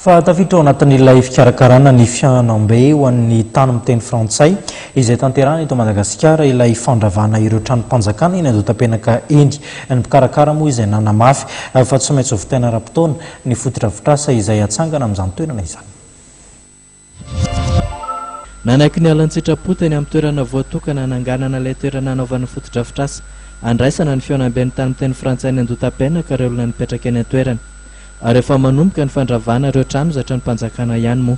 Fa tafiditra ao anatin'ilay fikarakarana ny fianambe ho an'ny tany miteny frantsay izay tanterahana eto Madagasikara ilay fandravana ireo tranom-panjakana eny Andohatapenaka eny. Ny mpikarakara moa izay nanamafy fa tsy maintsy ho vitaina ara-potoana ny fotodrafitrasa izay atsangana amin'izany toerana izany. Nanaky ny alan-tsitrapotany amin'ny toerana voatokana hananganana ilay toerana anaovana fotodrafitrasa, andraisana ny fianamben'ny tany miteny frantsay ny Andohatapenaka ireo olona nipetraka eny an-toerana. Ary efa manomboka ny fandravana ireo trano zatra ny mpanjakana ihany moa.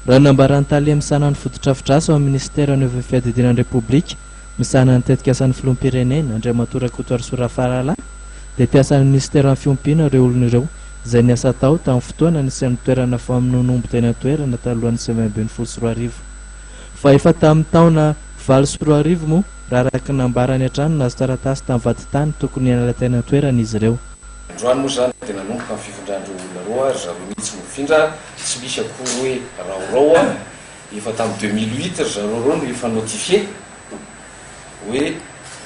Raha nambarany talia misana ny fotodrafitrasa ao amin'ny ministera ny fiadidinan'ny Repoblika, misana ny tetikasan'ny filoham-pirenena Andriamato Rakotoarisora Farala, dia tiasan'ny ministera ny fiompiana ireo olona ireo izay niasa tao tamin'ny fotoana nisy toerana famononombo teny toerana talohan'ny 2024. Fa efa tamin'ny taona 2024 moa, raha araka nambarany hatrany nazo taratasy tamin'ny vatitany tokony hiala tena toerana izy ireo. Androany moa zany tena nomboka amin'ny fifindrandreo olona roa ry zareo mihitsy mifindra, tsy misy akory hoe raorao efa tamin'ny 2008 ry zareo reo no efa notifie hoe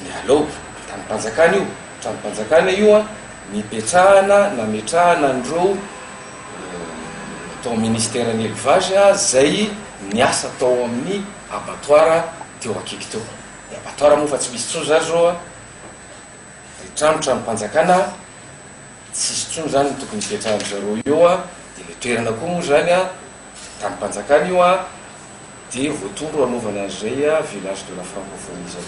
mialao tamin'ny io tranom-panjakana io nipetrahana nametrahana andreo tao ministera ny élevage zay niasa tao amin'ny abattoir teo akaiky teo. Ny abattoir moa fa tsy misy tsony zany zao tranom-panjakana tsisy tsony zany tokony hipetrahany zareo io dia le toerana koa moa zany tamin'ny-panjakana io dia voatondro anaovana an'izay village de la francophonie zao.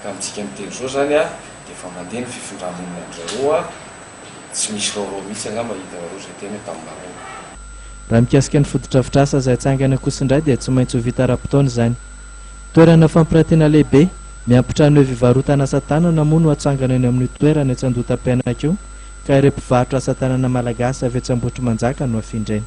Ka amintsika miteny zao zany dia efa mandeha ny fifindramonina an'zareo tsy misy raorao mihitsy angamba hita zareo zay tena tamin'ny maraina. Raha mikasika ny fotodrafitrasa izay atsangana kosa indray dia tsy maintsy ho vita ara-potoana izany. Toerana fampirantiana lehibe miampitrano hoe fivarotana asa tanana moa no atsangana eny amin'ny toerana etsy Andohatapenaka io, ka ireo mpivarotra asa tanana malagasy avy etsy Ambohitrimanjaka no afindreny.